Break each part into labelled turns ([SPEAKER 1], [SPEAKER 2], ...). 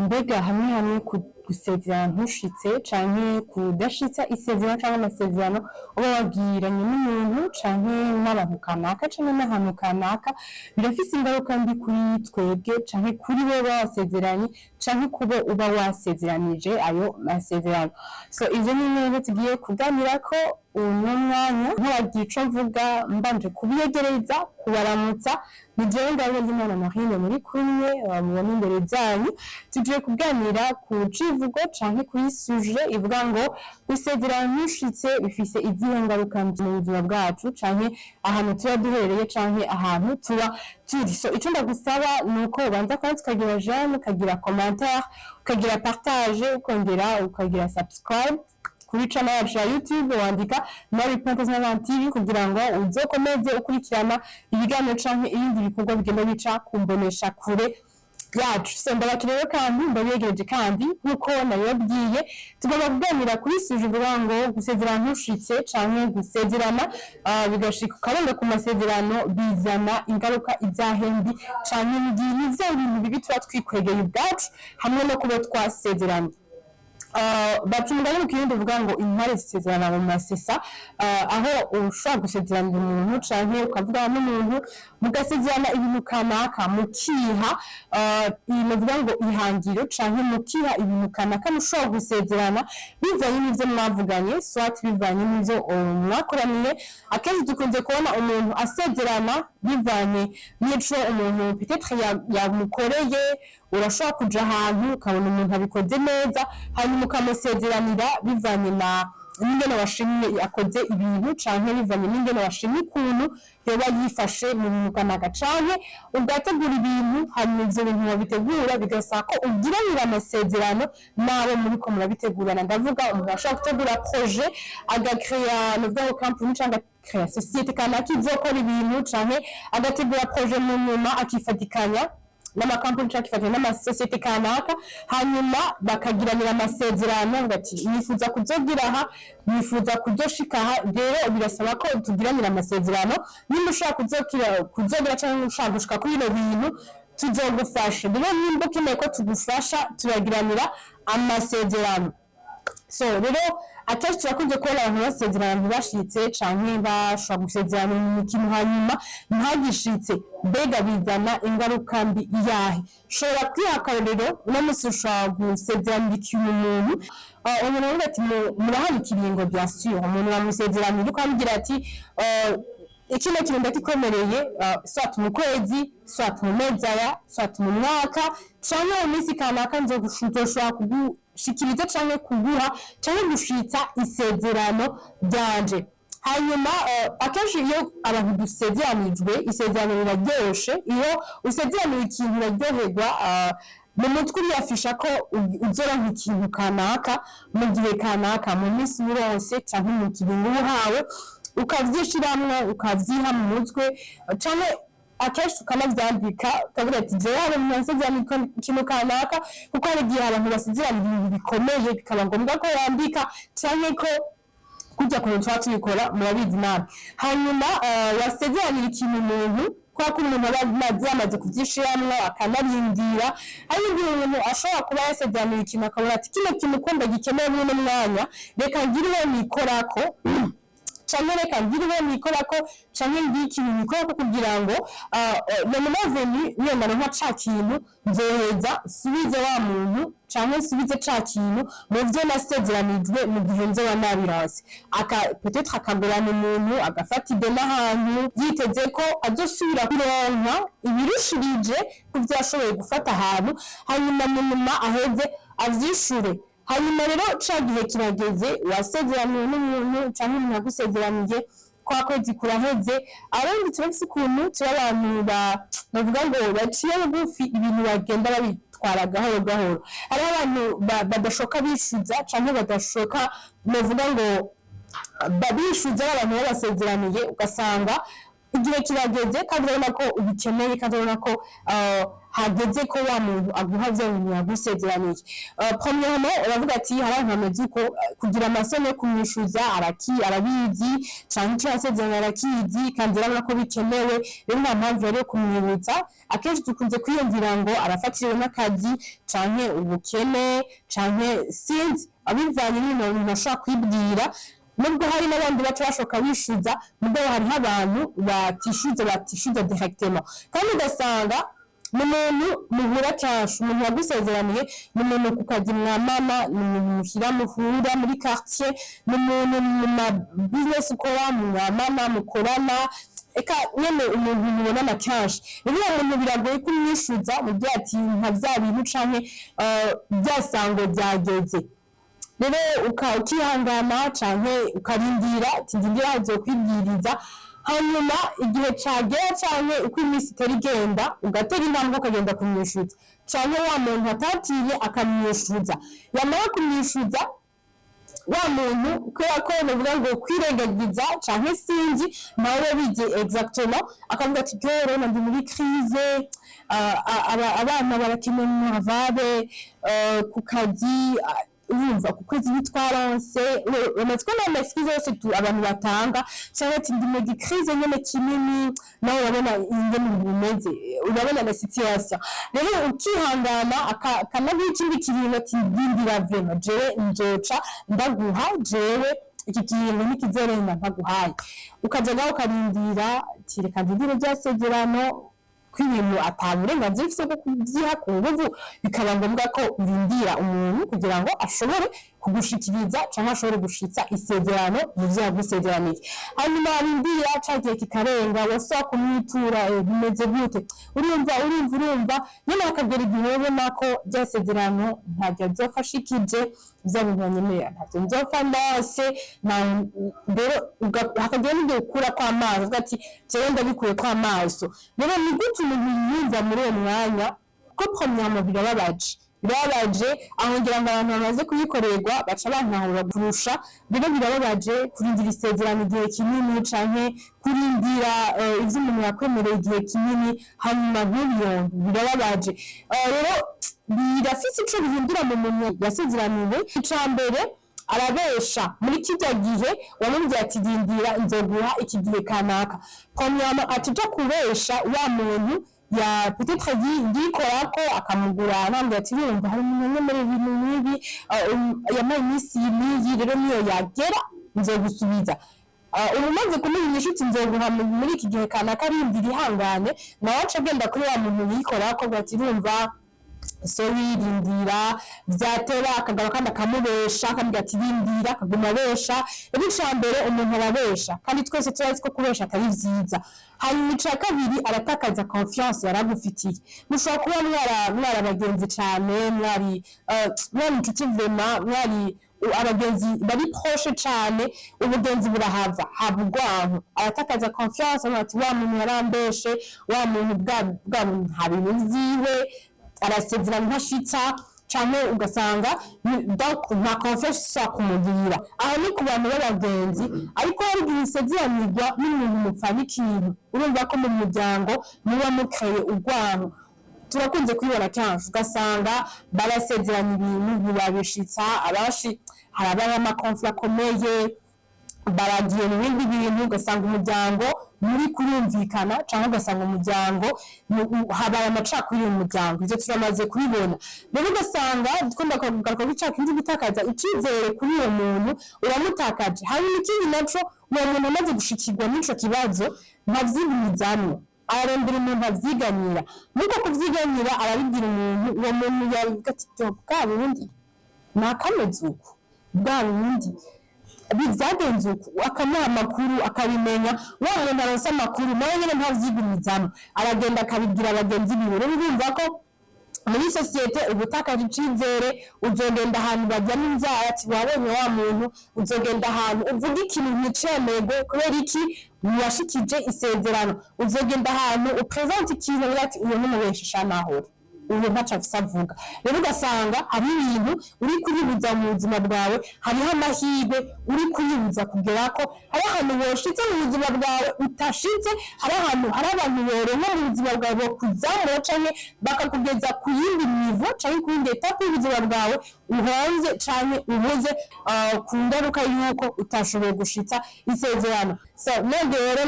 [SPEAKER 1] Mbega hamwe gusezerana ntushitse canke kudashitsa isezerano canke amasezerano uba wagiranye n'umuntu canke n'abantu kanaka canke n'ahantu kanaka birafise ingaruka mbi kuri twebwe canke kuri bo basezeranye canke kubo uba wasezeranije ayo masezerano. So ivyo ni bimwe tugiye kuganirako uno mwanya ntawagira ico mvuga mbanje kubiyegereza kubaramutsa ni jewe Ngabonzimana Marine muri kumwe mubona imbere zanyu tugiye kuganira ku civugo canke kuri sujet ivuga ngo gusezerana ntushitse bifise izihe ngaruka mbi mu buzima bwacu canke ahantu tuba duherereye canke ahantu tuba turi. So ico ndagusaba nuko ubanza kandi tukagira j'aime ukagira commentaire ukagira partage ukongera ukagira subscribe kuri channel yacu ya YouTube wandika Mary Pointe TV kugira ngo uzokomeze ukurikirana ibiganiro canke ibindi bikorwa bigenda bica kumbonesha kure yacu. So ndabakiriye kandi ndabiyegereje kandi nkuko nabibabwiye tugomba kuganira kuri sujet ivuga ngo gusezerana ntushitse canke gusezerana bigashika ukarenga ku masezerano bizana ingaruka izahembi canke n'ibintu bibi tuba twikwegeye ubwacu hamwe no kuba twasezerana. Batumugani mu kindi uvuga ngo intare zisezerana mu masesa aho ushobora gusezerana umuntu canke ukavuga n'umuntu mugasezerana ibintu kanaka mukiha bivuga ngo ihangiro canke mukiha ibintu kanaka mushobora gusezerana bivanye n'ivyo mwavuganye soit bivanye n'ivyo mwakoraniye. Akenshi dukunze kubona umuntu asezerana bivanye n'ico umuntu peut-être yamukoreye. Urashobora kuja ahantu ukabona umuntu abikoze neza hanyuma ukamusezeranira bivanye n'ingene washimye akoze ibintu canke bivanye n'ingene washimye ukuntu yoba yifashe mu bintu kanaka canke ugategura ibintu hanyuma ivyo bintu wabitegura bigasaba ko ugiranira amasezerano n'abo muriko murabitegurana. Ndavuga umuntu ashobora gutegura projet agakrea novuga ngo company canke agakrea societe kanaka izokora ibintu canke agategura projet mu nyuma akifatikanya n'amakampuni canke akifatanya n'amasosiyete kanaka hanyuma bakagiranira amasezerano ngati nifuza kuzogira aha nifuza kuzoshika aha. Rero birasaba ko tugiranira amasezerano nimba ushaka kuzogira canke ushaka gushika kuri bino bintu tuzogufasha. Rero nimba ukeneye ko tugufasha turagiranira amasezerano. So rero akenshi turakunze kubona abantu basezerana ntibashitse canke bashobora gusezerana mu kintu hanyuma ntagishitse mbega bizana ingaruka mbi iyahe. Shobora kwiha akarorero uno musi ushobora gusezeranira ikintu umuntu avuga ati murahana ikiringo bien sûr umuntu wamusezeranira ukamubwira ati ikino kintu ndakikomereye soit mu kwezi soit mu mezi aya soit mu mwaka canke mu minsi kanaka nzoshobora kugushikiriza canke kuguha canke gushitsa isezerano ryanje. Hanyuma akenshi iyo abantu dusezeranijwe isezerano riraryoshe. Iyo usezeranira ikintu uraryoherwa mu mutwe uriyafisha ko uzoronka ikintu kanaka mu gihe kanaka mu minsi yose canke mu kiringo uhawe ukavyishiramwo ukavyiha mu mutwe canke akenshi ukanavyandika ukavuga ati jewe habe nasezerana ikintu kanaka kuko hari igihe abantu basezeranira ibintu bikomeye bikaba ngombwa ko yandika canke ko kujya kuntu tuba tubikora murabizi nabi. Hanyuma wasezeranira ikintu umuntu kubera ko umuntu aba yamaze kuvyishiramwo akanarindira. Hari igihe umuntu ashobora kuba yasezeranira ikintu akabona ati kino kintu ko ndagikeneye muri uno mwanya reka ngire uwo nikorako canke reka ngire uwo nikorako canke ngire ikintu nikorako kugira ngo nomuveni wiyemana nka ca kintu nzoheza subize wa muntu canke nsubize ca kintu mu vyo nasezeranijwe mu gihe nzoba nabirose. Peut-être akagurana umuntu agafata ideni ahantu yiteze ko azosubira kuronka ibirushirije kuvyo yashoboye gufata ahantu hanyuma nyuma aheze avyishure. Hanyuma rero ca gihe kirageze wasezeraniye n'umuntu canke umuntu yagusezeraniye kwa kwezi kuraheze. Abandi turafise ukuntu turi abantu bavuga ngo baciye bugufi ibintu bagenda babitwara gahoro gahoro. Hari abantu badashoka bishuza canke badashoka novuga ngo babishuza abantu babasezeraniye ugasanga igihe kirageze kandi urabona ko ubikeneye kandi urabona ko hageze ko wa muntu aguha bya bintu yagusezeraniye. Premièrement uravuga ati hari abantu bameze uko kugira amasoni yo kumwishuza arabizi cyangwa icyo yasezeranye arakizi kandi urabona ko bikenewe rero nta mpamvu yo kumwibutsa. Akenshi dukunze kwiyumvira ngo arafatiriwe n'akazi canke ubukene canke sinzi abivanye n'ibintu umuntu ashobora kwibwira, nubwo hari n'abandi baca bashoka bishuza mugabo hariho abantu batishuza directement kandi ugasanga ni umuntu muhura cyasha umuntu yagusezeraniye ni umuntu ku kazi mwamana ni umuntu mushyira muhura muri quartier ni umuntu mu ma business ukora mwamana mukorana eka nyene umuntu mubonana kenshi rero uwo muntu biragoye kumwishuza mu gihe ati nka vya bintu canke byasango byageze rero ukihangana canke ukarindira ati ndindira azokwibwiriza hanyuma igihe cagera canke uko iminsi itari igenda ugatera intambwe ukagenda kumwishuza canke wa muntu atatiye akamwishuza yamara kumwishuza wa muntu kubera ko bavuga ngo kwirengagiza canke sinzi nawe bize exactement akavuga ati rero ndi muri crise abana barakeneye amavare ku kazi urumva ku kwezi bitwaronse uramatswe n'amaskize yose abantu batanga cyangwa ati ndi muri crise nyene kinini nawe urabona ingene bimeze urabona la situation rero ukihangana akanaguha ikindi kintu ati ndindira vrema jewe nzoca ndaguha jewe iki kintu nikizorenga ntaguhaye ukaja nawe ukarindira ati reka ndindire ryasezerano kw'ibintu ataburenganzira ufise bwo kubyiha ku nguvu bikaba ngombwa ko urindira umuntu kugira ngo ashobore kugushikiriza cyangwa ashobore gushitsa isezerano mu byo yagusezeraniye hanyuma arindira cagiye kikarenga wasa kumwitura bimeze gute urumva nyine akagera igihe ubona ko byasezerano ntabyo byafashikije byabunyemerera ntabyo nzofa ndase rero hakagera n'igihe ukura kw'amazi uvuga ati jewe ndabikuye kw'amaso rero ni gute umuntu yiyumva muri uwo mwanya ko premièrement birababaje aho ngira ngo abantu bamaze kuyikorerwa baca bantahura kurusha rero birababaje kurindira isezerano igihe kinini canke kurindira ivyo umuntu yakwemereye igihe kinini hanyuma nk'ibiyongo birababaje rero birafise ico bihindura mu muntu yasezeraniwe icambere arabesha muri kijya gihe wamubwiye ati dindira nzoguha iki gihe kanaka premièrement atija kubesha wa muntu ya peut-être yikorako akamugura nambye ati yumva hari umuntu muri ibintu nibi yamaye imisi niyi rero niyo yagera nzogusubiza umaze kumenya inshuti nzoguha muri iki gihe kanaka arindira ihangane nawe aca agenda kuri wa muntu yikorako ati yumva so wirindira vyatera akagaba kandi akamubesha kandi ati rindira akaguma abesha rero icambere umuntu arabesha kandi twese turazi ko kubesha atari vyiza hanyuma ica kabiri aratakaza confiance yaragufitiye mushobora kuba mwari abagenzi cane mwari inshuti vraiment mwari abagenzi bari proche cane ubugenzi burahava habugwanko aratakaza confiance ati wa muntu yarambeshe wa muntu bwa nta bintu vyiwe arasezerana ntashitsa cyane ugasanga donc nta confiance kumugirira aho ni ku bantu b'abagenzi ariko hari igihe isezeranirwa n'umuntu mupfana ikintu urumva ko mu muryango muba mukreye urwango turakunze kwibona cyane ugasanga barasezerana ibintu ntibabishitsa abashi harabaye amakonflikt akomeye baragiye mu bindi bintu ugasanga umuryango muri kurumvikana cyangwa ugasanga umuryango habaye amacakubiri mu muryango ivyo turamaze kubibona rero ugasanga twumva kugaruka kw'icaka indi gutakaza icizere kuri uwo muntu uramutakaje hanyuma ikindi naco uwo muntu amaze gushikirwa n'ico kibazo ntavyigumizamwo ararondera umuntu avyiganira nuko kuvyiganira arabibwira umuntu uwo muntu yavuga ati bwa bundi nakameze uko bwa bundi bivyagenze uko akamuha amakuru akabimenya wa muntu aronse amakuru nawe nyene ntavyigumizamwo aragenda akabibwira abagenzi biwe rero urumva ko muri sosiyete ubutakaje icizere uzogenda ahantu bajya n'inzara ati wabonye wa muntu uzogenda ahantu uvuga ikintu nticemerwe kubera iki washikije isezerano uzogenda ahantu upresente ikintu ati uyu n'umubeshisha nahora uwo ntaco afise avuga. Rero ugasanga hari ibintu uri kuribuza mu buzima bwawe, hariho amahirwe uri kuribuza kugerako, hari ahantu woshitse mu buzima bwawe utashitse, hari ahantu hari abantu boronka mu buzima bwawe bokuzamura canke bakakugeza ku yindi niveau canke ku yindi etape y'ubuzima bwawe uhonze canke ubuze ku ngaruka yuko utashoboye gushitsa isezerano. So none rero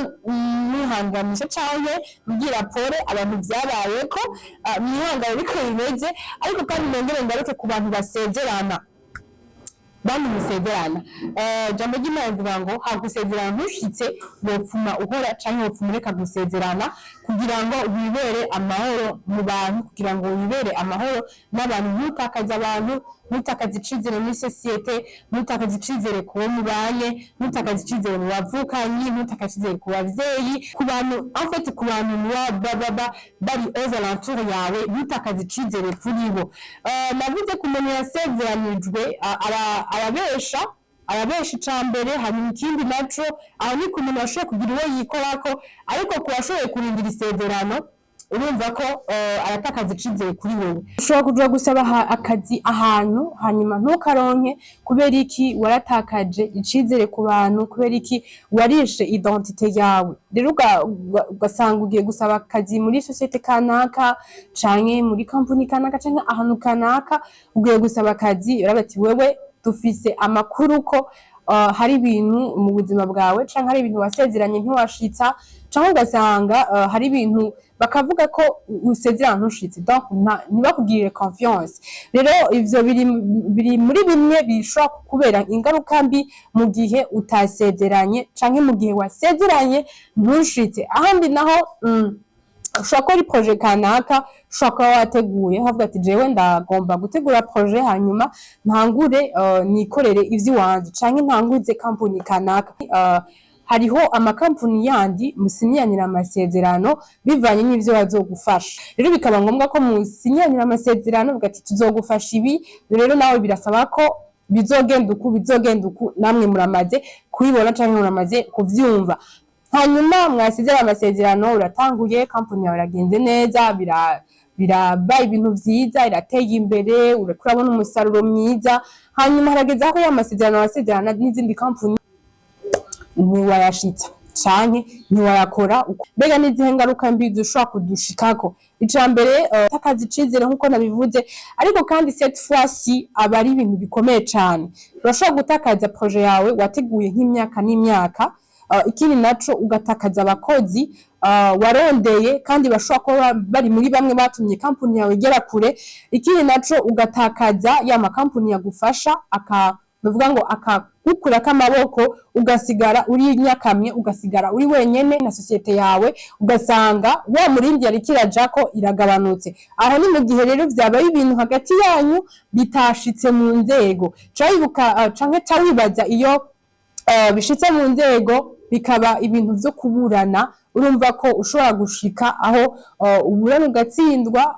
[SPEAKER 1] mwihanganisha canke mbwira pole abantu vyabayeko, mwihangane ariko bimeze, ariko kandi nongere ngaruke ku bantu basezerana. Bantu musezerana, jambo ry'Imana rivuga ngo hagusezerana ntushitse wopfuma uhora canke wopfuma ureka gusezerana kugira ngo wibere amahoro mu bantu, kugira ngo wibere amahoro n'abantu, ntutakaze abantu, ntutakaze icizere muri sosiyete, ntutakaze icizere ku bo mubanye, ntutakaze icizere mu bavukanyi, ntutakaze icizere ku bavyeyi, ku bantu en fait ku bantu bari aux alentours yawe, ntutakaze icizere kuri bo. Navuze ku muntu yasezeranijwe arabesha icambere, hanyuma ikindi naco aho ni ku muntu washoboye kugira uwo yikorako, ariko ku washoboye kurindira isezerano urumva ko aratakaza icizere kuri wewe. Ushobora kuja gusaba akazi ahantu hanyuma ntukaronke kubera iki waratakaje icizere ku bantu, kubera iki warishe identite yawe. Rero ugasanga ugiye gusaba akazi muri societe kanaka canke muri company kanaka canke ahantu kanaka, ugiye gusaba akazi urabati wewe dufise amakuru ko hari ibintu mu buzima bwawe canke hari ibintu wasezeranye ntiwashitsa, canke ugasanga hari ibintu bakavuga ko usezerana ntushitse, donc ntibakugirire confiance. Rero ivyo biri muri bimwe bishobora kubera ingaruka mbi mu gihe utasezeranye canke mu gihe wasezeranye ntushitse. Ahandi naho ushobora kuba ari projet kanaka ushobora kuba wateguye havuga ati jewe ndagomba gutegura projet hanyuma ntangure nikorere ivy'iwanje canke ntanguze company kanaka. Hariho amakampuni yandi musinyanira amasezerano bivanye n'ivyo bazogufasha. Rero bikaba ngombwa ko musinyanira amasezerano bugati tuzogufasha ibi, rero nawe birasaba ko bizogenda uku namwe muramaze kubibona canke muramaze kuvyumva. Hanyuma mwasezera amasezerano, uratanguye, company yawe iragenze neza, birabaye ibintu vyiza, irateye imbere, urabona umusaruro mwiza, hanyuma harageze aho amasezerano wasezerana n'izindi company ntiwayashitsa canke ntiwayakora. Mbega n'izihe ngaruka mbi zishobora kudushikako? Icambere takaza icizere nkuko nabivuze, ariko kandi cette fois-ci aba ari ibintu bikomeye cane. Urashobora gutakaza projet yawe wateguye nk'imyaka n'imyaka. Ikindi naco ugatakaza abakozi warondeye kandi bashobora kuba bari muri bamwe batumye company yawe igera kure. Ikindi naco ugatakaza ya makampuni yagufasha bavuga ngo akagukura k'amaboko, ugasigara uri nyakamye, ugasigara uri wenyene na societe yawe, ugasanga wa murindi yari kirajako iragabanutse. Aho ni mu gihe rero vyabaye ibintu hagati yanyu bitashitse mu nzego, canke cawibaza iyo bishitse mu nzego bikaba ibintu vyo kuburana. Urumva ko ushobora gushika aho uburana ugatsindwa,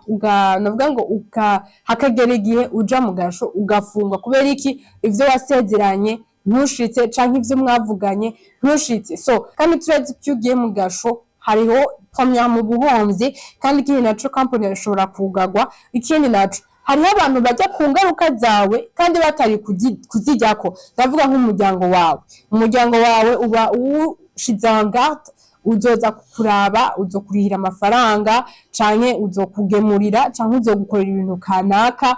[SPEAKER 1] navuga ngo hakagera igihe uja mu gasho ugafungwa kubera iki ivyo wasezeranye ntushitse canke ivyo mwavuganye ntushitse. So kandi turazi ko ugiye mu gasho hariho première mu buhomvyi, kandi ikindi naco company ishobora kugagwa. Ikindi naco hariho abantu bajya ku ngaruka zawe kandi batari kuzijyako. Ndavuga nk'umuryango wawe uba ushize en garde, uzoza kukuraba, uzokurihira amafaranga canke uzokugemurira canke uzogukorera ibintu kanaka.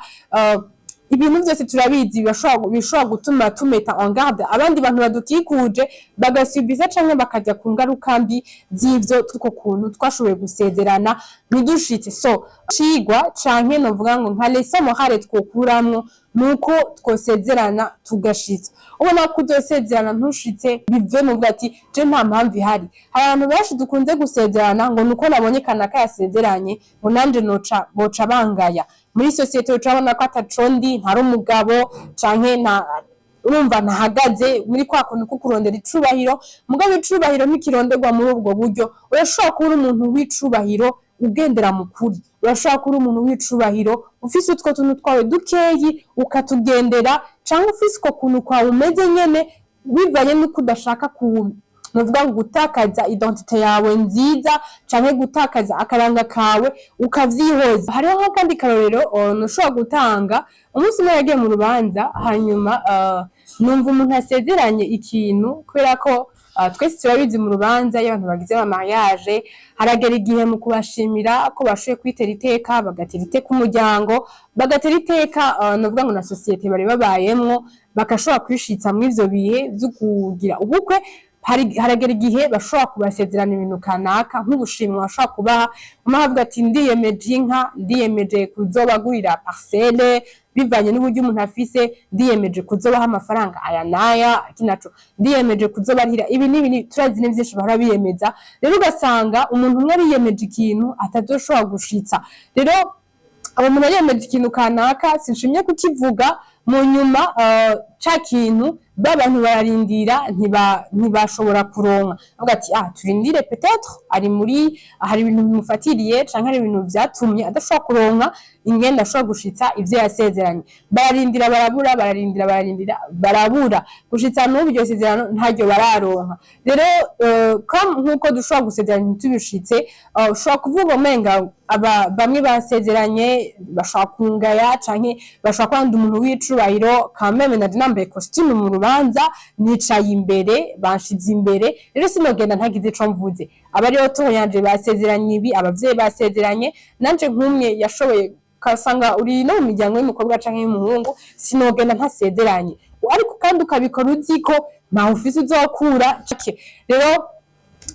[SPEAKER 1] Ibintu byose turabizi bishobora gutuma tumeta en garde abandi bantu badukikuje bagasubiza canke bakajya ku ngaruka mbi z'ivyo tuko kuntu twashoboye gusezerana ntidushitse. So cigwa canke novuga ngo nka leçon morale twokuramwo nuko twosezerana tugashitsa. Ubona ko uzosezerana ntushitse bive mu bwati je nta mpamvu ihari. Abantu benshi dukunze gusezerana ngo nuko nabonye kanaka yasezeranye ngo nanje boca bangaya. Muri societe ucabona ko atacondi ntari umugabo canke urumva ntahagaze muri kwa kuntu ko kurondera icubahiro. Mugabo icubahiro ntikironderwa muri ubwo buryo. Urashobora kuba umuntu w'icubahiro ugendera mu kuri, urashobora kuba umuntu w'icubahiro ufise utwo tuntu twawe dukeyi ukatugendera, canke ufise uko kuntu kwawe umeze nyene bivanye nuko udashaka nuvuga ngo gutakaza identite yawe nziza canke gutakaza akaranga kawe ukavyihoza. Hariho kandi karorero nushobora gutanga umunsi umwe yagiye mu rubanza hanyuma numva umuntu asezeranye ikintu kubera ko twese turabizi mu rubanza iyo abantu bagize ama mariage haragera igihe mu kubashimira ko bashoboye kwitera iteka bagatera iteka umuryango bagatera iteka nuvuga ngo na societe bari babayemwo bakashobora kwishitsa mu ivyo bihe vyo kugira ubukwe. Haragera igihe bashobora kubasezerana ibintu kanaka nk'ubushimwe bashobora kubaha umahavuga ati ndiyemeje inka, ndiyemeje kuzobagurira parcelle bivanye n'uburyo umuntu afise, ndiyemeje kuzobaha amafaranga aya naya kinaco, ndiyemeje kuzobarihira ibi n'ibi. Turazi ni vyinshi bahora biyemeza, rero ugasanga umuntu umwe ariyemeje ikintu atazoshobora gushitsa. Rero abo umuntu ariyemeje ikintu kanaka sinshimye kukivuga mu nyuma ca kintu babantu bararindira ntibashobora kuronka avuga ati turindire peut-être hari ibintu bimufatiriye canke hari ibintu vyatumye adashobora kuronka ingenda ashobora gushitsa ivyo yasezeranye. Bararindira barabura gushitsa n'ubu iryo sezerano ntaryo bararonka. Rero nkuko dushobora gusezeranya ntitubishitse ushobora kuvuga umenga bamwe basezeranye bashobora kungaya canke bashobora kwanda umuntu w'icubahiro kameme na nambaye costume mu rubanza nicaye imbere banshize imbere, rero sinogenda ntagize ico mvuze. Abariho tuyanje basezeranye ibi, abavyeyi basezeranye, nanje nkumwe yashoboye kasanga uri no mu miryango y'umukobwa canke y'umuhungu sinogenda ntasezeranye, ariko kandi ukabikora uziko nta ufise uzokura. Rero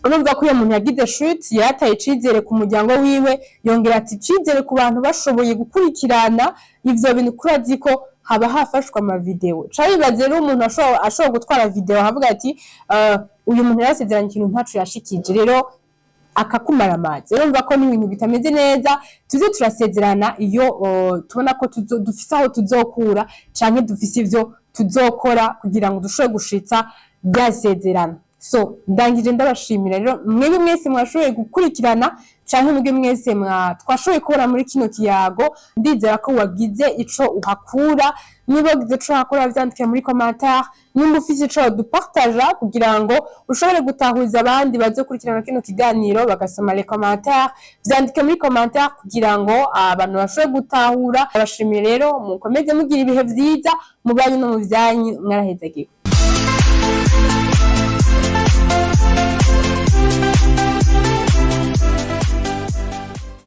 [SPEAKER 1] urumva ko iyo muntu yagize shoot yataye icizere ku muryango wiwe, yongera ati icizere ku bantu bashoboye gukurikirana ivyo bintu kurazi ko haba hafashwe ama video. Cabibaze rero umuntu ashobora gutwara video havuga ati uyu muntu yasezeranye ikintu ntacu yashikije, rero akakumara amazi. Urumva ko n'ibintu bitameze neza. Tuze turasezerana iyo tubona ko dufise aho tuzokura canke dufise ivyo tuzokora kugira ngo dushobore gushitsa byasezerana. So ndangije ndabashimira rero mwebwe mwese mwashoboye gukurikirana canke mwebwe mwese twashoboye kubona muri kino kiyago. Ndizera ko wagize ico uhakura, niba wagize ico uhakura vyandike muri commentaire, nimba ufise ico dupartager kugira ngo ushobore gutahuza abandi bazokurikirana kino kiganiro bagasoma les commentaires. Vyandike muri commentaire kugira ngo abantu bashobore gutahura. Abashimire rero mukomeze mugira ibihe vyiza mu banyu no mu vyanyu, mwarahezagiwe.